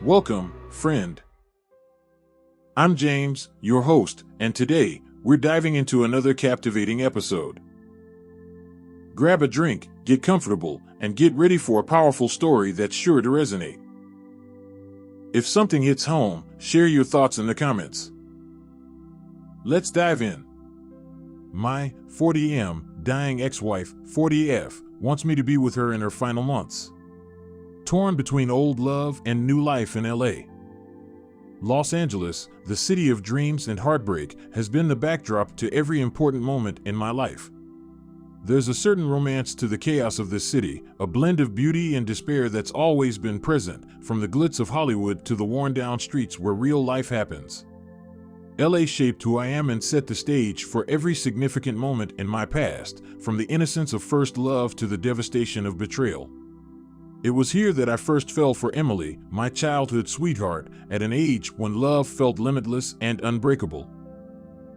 Welcome, friend. I'm James, your host, and today, we're diving into another captivating episode. Grab a drink, get comfortable, and get ready for a powerful story that's sure to resonate. If something hits home, share your thoughts in the comments. Let's dive in. My 40M dying ex-wife, 40F, wants me to be with her in her final months. Torn between old love and new life in LA. Los Angeles, the city of dreams and heartbreak, has been the backdrop to every important moment in my life. There's a certain romance to the chaos of this city, a blend of beauty and despair that's always been present, from the glitz of Hollywood to the worn-down streets where real life happens. LA shaped who I am and set the stage for every significant moment in my past, from the innocence of first love to the devastation of betrayal. It was here that I first fell for Emily, my childhood sweetheart, at an age when love felt limitless and unbreakable.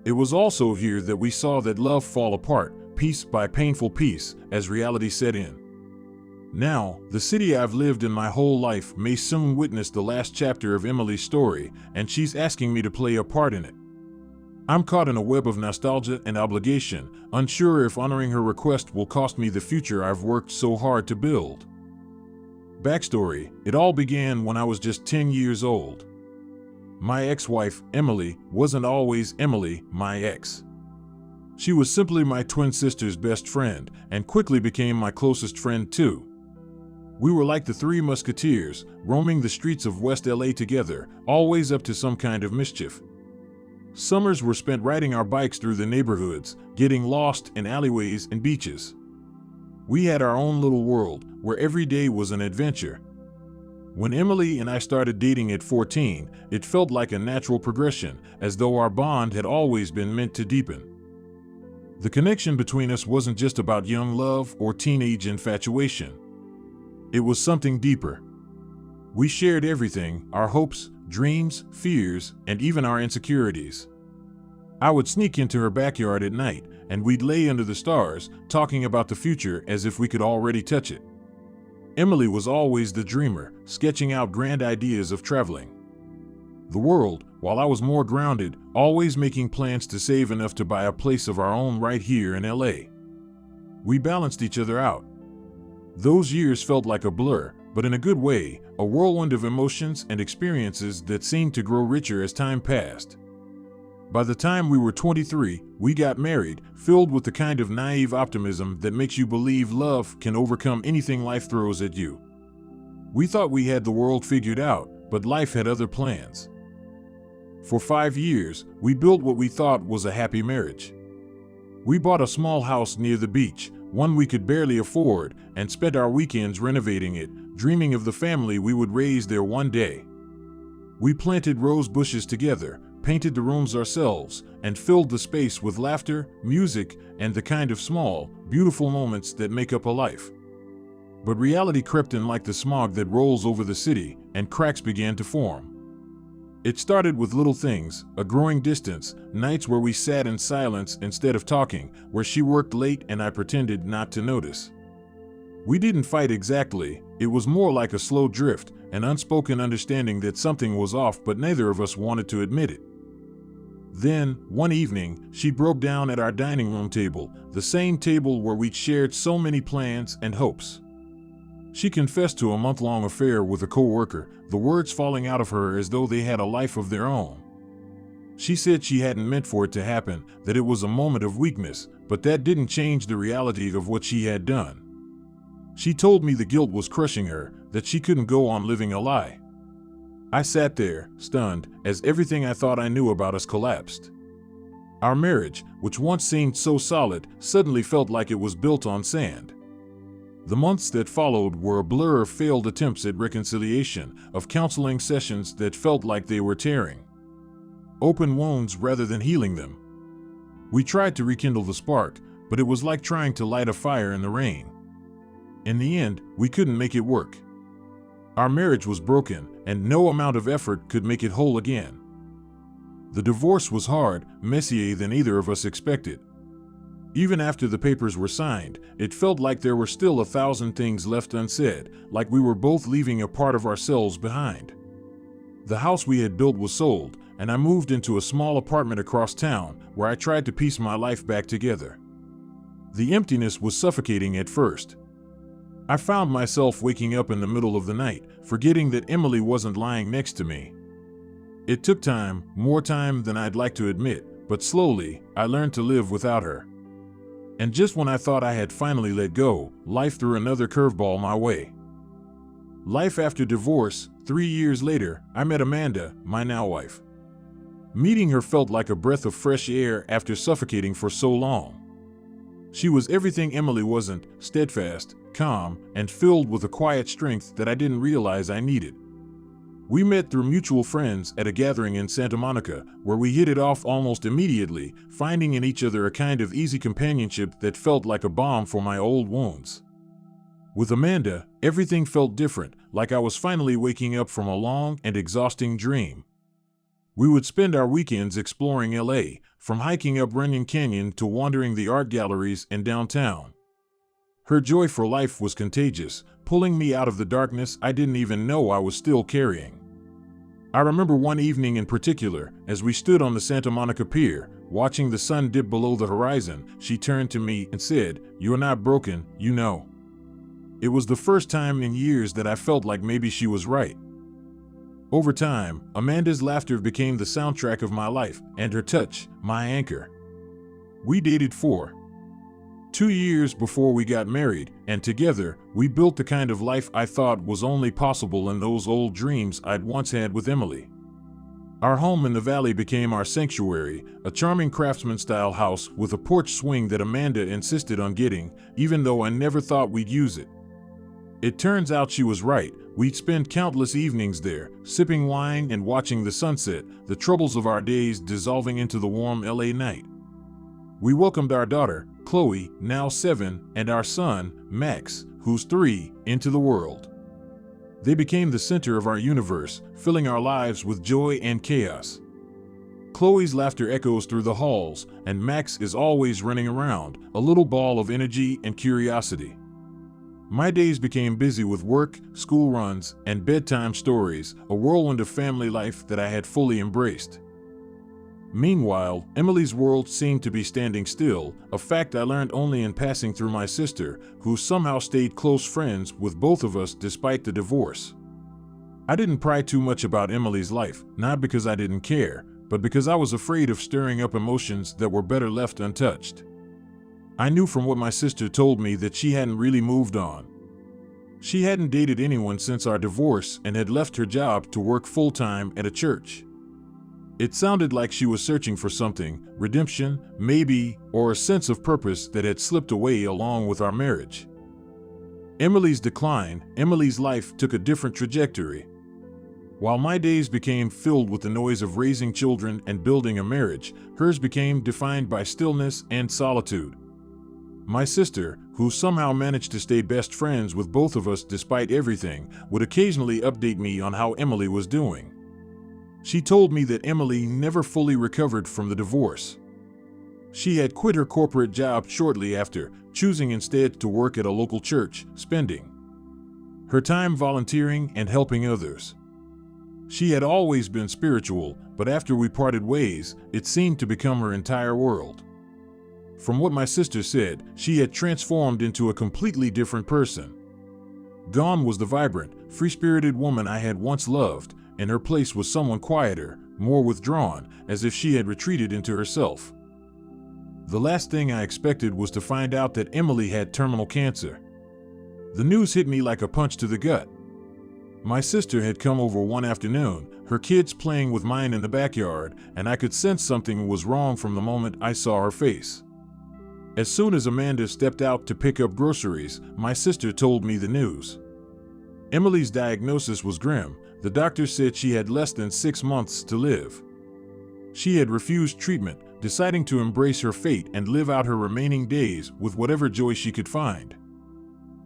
It was also here that we saw that love fall apart, piece by painful piece, as reality set in. Now, the city I've lived in my whole life may soon witness the last chapter of Emily's story, and she's asking me to play a part in it. I'm caught in a web of nostalgia and obligation, unsure if honoring her request will cost me the future I've worked so hard to build. Backstory: it all began when I was just 10 years old. My ex-wife, Emily, wasn't always Emily, my ex. She was simply my twin sister's best friend, and quickly became my closest friend too. We were like the Three Musketeers, roaming the streets of West LA together, always up to some kind of mischief. Summers were spent riding our bikes through the neighborhoods, getting lost in alleyways and beaches. We had our own little world, where every day was an adventure. When Emily and I started dating at 14, it felt like a natural progression, as though our bond had always been meant to deepen. The connection between us wasn't just about young love or teenage infatuation. It was something deeper. We shared everything: our hopes, dreams, fears, and even our insecurities. I would sneak into her backyard at night, and we'd lay under the stars, talking about the future as if we could already touch it. Emily was always the dreamer, sketching out grand ideas of traveling the world, while I was more grounded, always making plans to save enough to buy a place of our own right here in LA. We balanced each other out. Those years felt like a blur, but in a good way, a whirlwind of emotions and experiences that seemed to grow richer as time passed. By the time we were 23, we got married, filled with the kind of naive optimism that makes you believe love can overcome anything life throws at you. We thought we had the world figured out, but life had other plans. For 5 years, we built what we thought was a happy marriage. We bought a small house near the beach, one we could barely afford, and spent our weekends renovating it, dreaming of the family we would raise there one day. We planted rose bushes together, painted the rooms ourselves, and filled the space with laughter, music, and the kind of small, beautiful moments that make up a life. But reality crept in like the smog that rolls over the city, and cracks began to form. It started with little things: a growing distance, nights where we sat in silence instead of talking, where she worked late and I pretended not to notice. We didn't fight exactly, it was more like a slow drift, an unspoken understanding that something was off, but neither of us wanted to admit it. Then, one evening, she broke down at our dining room table, the same table where we'd shared so many plans and hopes. She confessed to a month-long affair with a co-worker, the words falling out of her as though they had a life of their own. She said she hadn't meant for it to happen, that it was a moment of weakness, but that didn't change the reality of what she had done. She told me the guilt was crushing her, that she couldn't go on living a lie. I sat there, stunned, as everything I thought I knew about us collapsed. Our marriage, which once seemed so solid, suddenly felt like it was built on sand. The months that followed were a blur of failed attempts at reconciliation, of counseling sessions that felt like they were tearing open wounds rather than healing them. We tried to rekindle the spark, but it was like trying to light a fire in the rain. In the end, we couldn't make it work. Our marriage was broken, and no amount of effort could make it whole again. The divorce was hard, messier than either of us expected. Even after the papers were signed, it felt like there were still 1,000 things left unsaid, like we were both leaving a part of ourselves behind. The house we had built was sold, and I moved into a small apartment across town where I tried to piece my life back together. The emptiness was suffocating at first. I found myself waking up in the middle of the night, forgetting that Emily wasn't lying next to me. It took time, more time than I'd like to admit, but slowly, I learned to live without her. And just when I thought I had finally let go, life threw another curveball my way. Life after divorce. 3 years later, I met Amanda, my now wife. Meeting her felt like a breath of fresh air after suffocating for so long. She was everything Emily wasn't: steadfast, calm, and filled with a quiet strength that I didn't realize I needed. We met through mutual friends at a gathering in Santa Monica, where we hit it off almost immediately, finding in each other a kind of easy companionship that felt like a balm for my old wounds. With Amanda, everything felt different, like I was finally waking up from a long and exhausting dream. We would spend our weekends exploring LA, from hiking up Runyon Canyon to wandering the art galleries in downtown. Her joy for life was contagious, pulling me out of the darkness I didn't even know I was still carrying. I remember one evening in particular, as we stood on the Santa Monica Pier, watching the sun dip below the horizon, she turned to me and said, "You're not broken, you know." It was the first time in years that I felt like maybe she was right. Over time, Amanda's laughter became the soundtrack of my life, and her touch, my anchor. We dated for 2 years before we got married, and together, we built the kind of life I thought was only possible in those old dreams I'd once had with Emily. Our home in the valley became our sanctuary, a charming craftsman-style house with a porch swing that Amanda insisted on getting, even though I never thought we'd use it. It turns out she was right. We'd spend countless evenings there, sipping wine and watching the sunset, the troubles of our days dissolving into the warm LA night. We welcomed our daughter, Chloe, now 7, and our son, Max, who's 3, into the world. They became the center of our universe, filling our lives with joy and chaos. Chloe's laughter echoes through the halls, and Max is always running around, a little ball of energy and curiosity. My days became busy with work, school runs, and bedtime stories, a whirlwind of family life that I had fully embraced. Meanwhile, Emily's world seemed to be standing still, a fact I learned only in passing through my sister, who somehow stayed close friends with both of us despite the divorce. I didn't pry too much about Emily's life, not because I didn't care, but because I was afraid of stirring up emotions that were better left untouched. I knew from what my sister told me that she hadn't really moved on. She hadn't dated anyone since our divorce and had left her job to work full-time at a church. It sounded like she was searching for something, redemption, maybe, or a sense of purpose that had slipped away along with our marriage. Emily's decline, Emily's life took a different trajectory. While my days became filled with the noise of raising children and building a marriage, hers became defined by stillness and solitude. My sister, who somehow managed to stay best friends with both of us despite everything, would occasionally update me on how Emily was doing. She told me that Emily never fully recovered from the divorce. She had quit her corporate job shortly after, choosing instead to work at a local church, spending her time volunteering and helping others. She had always been spiritual, but after we parted ways, it seemed to become her entire world. From what my sister said, she had transformed into a completely different person. Gone was the vibrant, free-spirited woman I had once loved, and her place was someone quieter, more withdrawn, as if she had retreated into herself. The last thing I expected was to find out that Emily had terminal cancer. The news hit me like a punch to the gut. My sister had come over one afternoon, her kids playing with mine in the backyard, and I could sense something was wrong from the moment I saw her face. As soon as Amanda stepped out to pick up groceries, my sister told me the news. Emily's diagnosis was grim. The doctor said she had less than 6 months to live. She had refused treatment, deciding to embrace her fate and live out her remaining days with whatever joy she could find.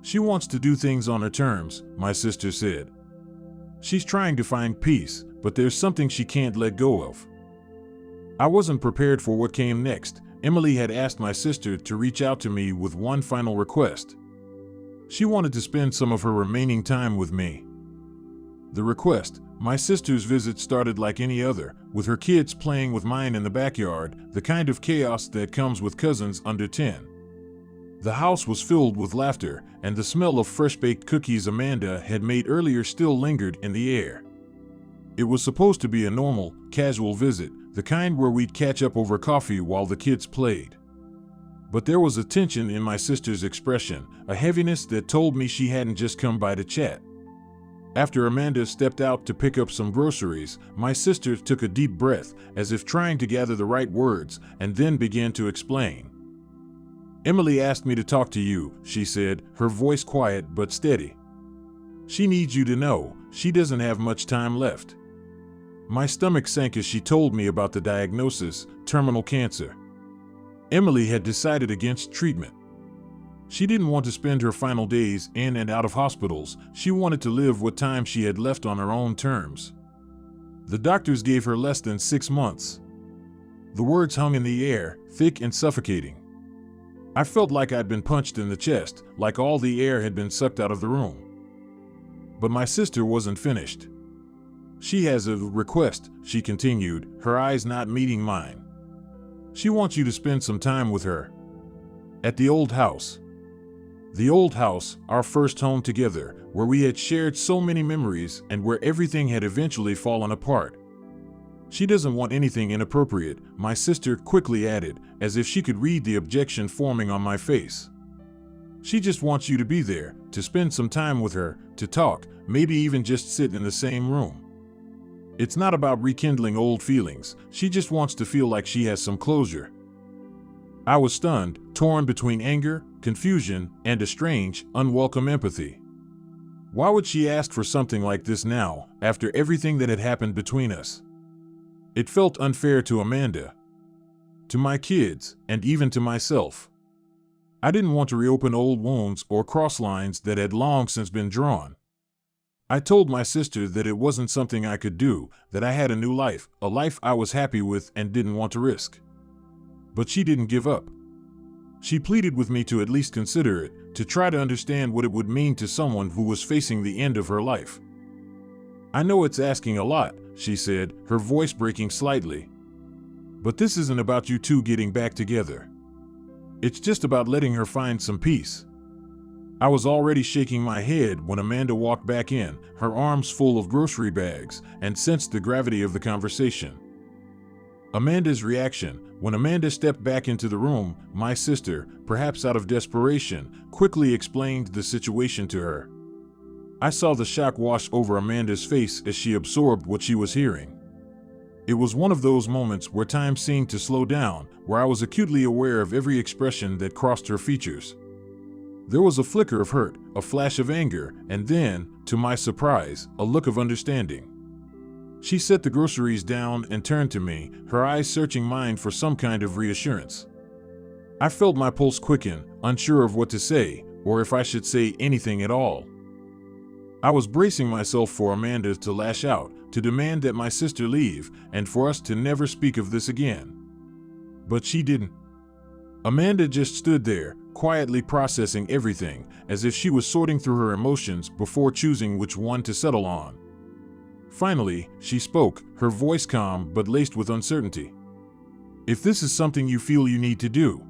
She wants to do things on her terms, my sister said. She's trying to find peace, but there's something she can't let go of. I wasn't prepared for what came next. Emily had asked my sister to reach out to me with one final request. She wanted to spend some of her remaining time with me. The request, My sister's visit started like any other, with her kids playing with mine in the backyard, the kind of chaos that comes with cousins under 10. The house was filled with laughter, and the smell of fresh-baked cookies Amanda had made earlier still lingered in the air. It was supposed to be a normal, casual visit, the kind where we'd catch up over coffee while the kids played. But there was a tension in my sister's expression, a heaviness that told me she hadn't just come by to chat. After Amanda stepped out to pick up some groceries, my sister took a deep breath, as if trying to gather the right words, and then began to explain. "Emily asked me to talk to you," she said, her voice quiet but steady. "She needs you to know, she doesn't have much time left." My stomach sank as she told me about the diagnosis, terminal cancer. Emily had decided against treatment. She didn't want to spend her final days in and out of hospitals. She wanted to live what time she had left on her own terms. The doctors gave her less than 6 months. The words hung in the air, thick and suffocating. I felt like I'd been punched in the chest, like all the air had been sucked out of the room. But my sister wasn't finished. "She has a request," she continued, her eyes not meeting mine. "She wants you to spend some time with her. At the old house." The old house, our first home together, where we had shared so many memories and where everything had eventually fallen apart. "She doesn't want anything inappropriate," my sister quickly added, as if she could read the objection forming on my face. "She just wants you to be there, to spend some time with her, to talk, maybe even just sit in the same room. It's not about rekindling old feelings, she just wants to feel like she has some closure." I was stunned, torn between anger, confusion, and a strange, unwelcome empathy. Why would she ask for something like this now, after everything that had happened between us? It felt unfair to Amanda, to my kids, and even to myself. I didn't want to reopen old wounds or cross lines that had long since been drawn. I told my sister that it wasn't something I could do, that I had a new life, a life I was happy with and didn't want to risk. But she didn't give up. She pleaded with me to at least consider it, to try to understand what it would mean to someone who was facing the end of her life. "I know it's asking a lot," she said, her voice breaking slightly. "But this isn't about you two getting back together. It's just about letting her find some peace." I was already shaking my head when Amanda walked back in, her arms full of grocery bags, and sensed the gravity of the conversation. Amanda's reaction, when Amanda stepped back into the room, my sister, perhaps out of desperation, quickly explained the situation to her. I saw the shock wash over Amanda's face as she absorbed what she was hearing. It was one of those moments where time seemed to slow down, where I was acutely aware of every expression that crossed her features. There was a flicker of hurt, a flash of anger, and then, to my surprise, a look of understanding. She set the groceries down and turned to me, her eyes searching mine for some kind of reassurance. I felt my pulse quicken, unsure of what to say, or if I should say anything at all. I was bracing myself for Amanda to lash out, to demand that my sister leave, and for us to never speak of this again. But she didn't. Amanda just stood there, quietly processing everything, as if she was sorting through her emotions before choosing which one to settle on. Finally, she spoke, her voice calm but laced with uncertainty. "If this is something you feel you need to do,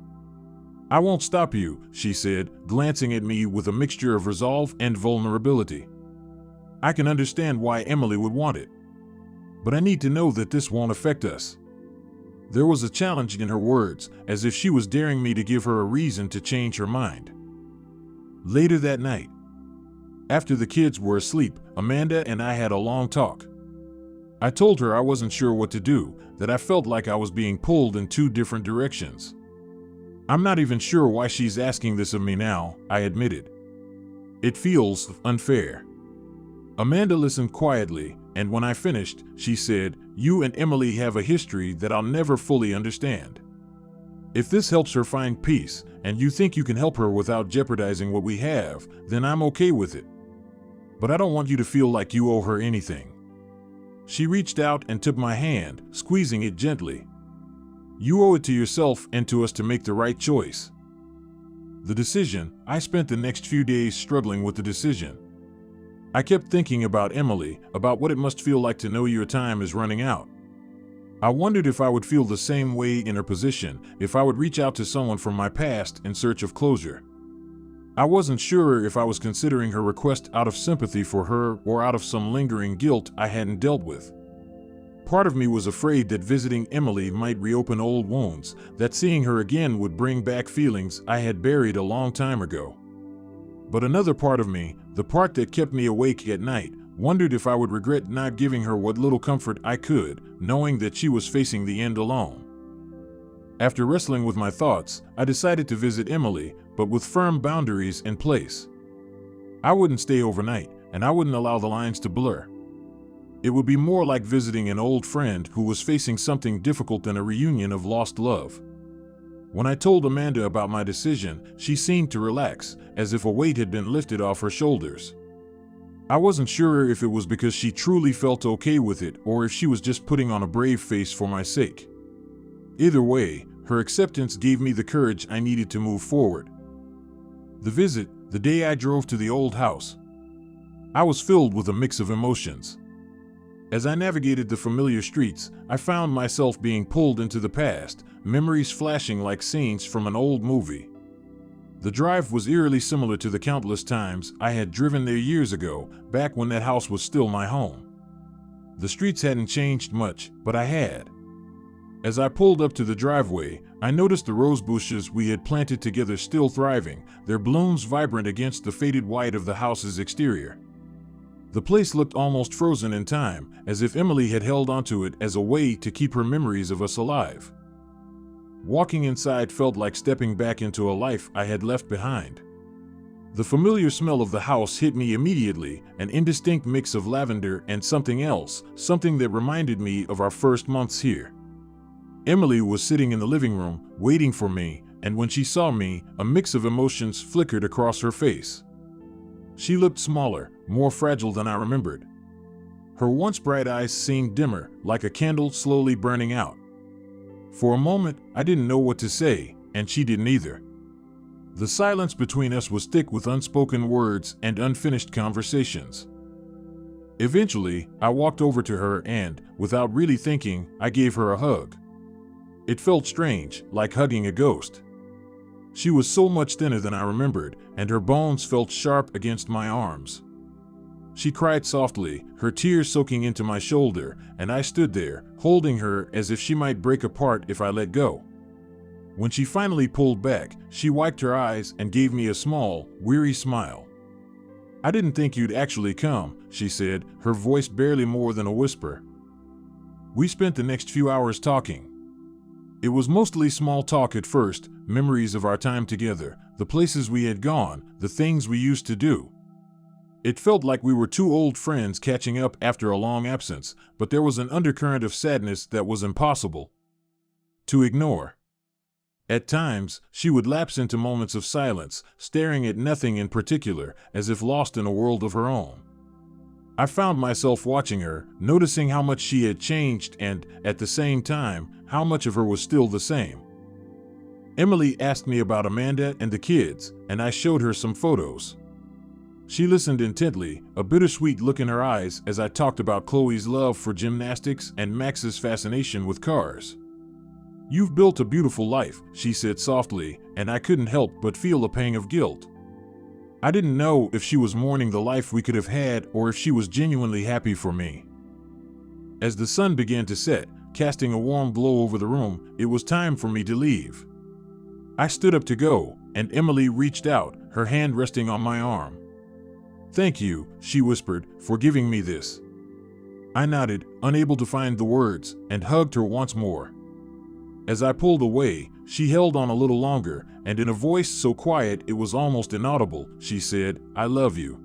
I won't stop you," she said, glancing at me with a mixture of resolve and vulnerability. "I can understand why Emily would want it. But I need to know that this won't affect us." There was a challenge in her words, as if she was daring me to give her a reason to change her mind. Later that night, after the kids were asleep, Amanda and I had a long talk. I told her I wasn't sure what to do, that I felt like I was being pulled in 2 different directions. "I'm not even sure why she's asking this of me now," I admitted. "It feels unfair." Amanda listened quietly, and when I finished, she said, "You and Emily have a history that I'll never fully understand. If this helps her find peace, and you think you can help her without jeopardizing what we have, then I'm okay with it. But I don't want you to feel like you owe her anything." She reached out and took my hand, squeezing it gently. "You owe it to yourself and to us to make the right choice." The decision, I spent the next few days struggling with the decision. I kept thinking about Emily, about what it must feel like to know your time is running out. I wondered if I would feel the same way in her position, if I would reach out to someone from my past in search of closure. I wasn't sure if I was considering her request out of sympathy for her or out of some lingering guilt I hadn't dealt with. Part of me was afraid that visiting Emily might reopen old wounds, that seeing her again would bring back feelings I had buried a long time ago. But another part of me, the part that kept me awake at night, wondered if I would regret not giving her what little comfort I could, knowing that she was facing the end alone. After wrestling with my thoughts, I decided to visit Emily, but with firm boundaries in place. I wouldn't stay overnight, and I wouldn't allow the lines to blur. It would be more like visiting an old friend who was facing something difficult than a reunion of lost love. When I told Amanda about my decision, she seemed to relax, as if a weight had been lifted off her shoulders. I wasn't sure if it was because she truly felt okay with it or if she was just putting on a brave face for my sake. Either way, her acceptance gave me the courage I needed to move forward. The visit, the day I drove to the old house, I was filled with a mix of emotions. As I navigated the familiar streets, I found myself being pulled into the past, memories flashing like scenes from an old movie. The drive was eerily similar to the countless times I had driven there years ago, back when that house was still my home. The streets hadn't changed much, but I had. As I pulled up to the driveway, I noticed the rose bushes we had planted together still thriving, their blooms vibrant against the faded white of the house's exterior. The place looked almost frozen in time, as if Emily had held onto it as a way to keep her memories of us alive. Walking inside felt like stepping back into a life I had left behind. The familiar smell of the house hit me immediately, an indistinct mix of lavender and something else, something that reminded me of our first months here. Emily was sitting in the living room, waiting for me, and when she saw me, a mix of emotions flickered across her face. She looked smaller, more fragile than I remembered. Her once bright eyes seemed dimmer, like a candle slowly burning out. For a moment, I didn't know what to say, and she didn't either. The silence between us was thick with unspoken words and unfinished conversations. Eventually, I walked over to her and, without really thinking, I gave her a hug. It felt strange, like hugging a ghost. She was so much thinner than I remembered, and her bones felt sharp against my arms. She cried softly, her tears soaking into my shoulder, and I stood there, holding her as if she might break apart if I let go. When she finally pulled back, she wiped her eyes and gave me a small, weary smile. "I didn't think you'd actually come," she said, her voice barely more than a whisper. We spent the next few hours talking. It was mostly small talk at first, memories of our time together, the places we had gone, the things we used to do. It felt like we were two old friends catching up after a long absence, but there was an undercurrent of sadness that was impossible to ignore. At times, she would lapse into moments of silence, staring at nothing in particular, as if lost in a world of her own. I found myself watching her, noticing how much she had changed and, at the same time, how much of her was still the same. Emily asked me about Amanda and the kids, and I showed her some photos. She listened intently, a bittersweet look in her eyes as I talked about Chloe's love for gymnastics and Max's fascination with cars. "You've built a beautiful life," she said softly, and I couldn't help but feel a pang of guilt. I didn't know if she was mourning the life we could have had or if she was genuinely happy for me. As the sun began to set, casting a warm glow over the room, it was time for me to leave. I stood up to go, and Emily reached out, her hand resting on my arm. "Thank you," she whispered, "for giving me this." I nodded, unable to find the words, and hugged her once more. As I pulled away, she held on a little longer, and in a voice so quiet it was almost inaudible, she said, "I love you."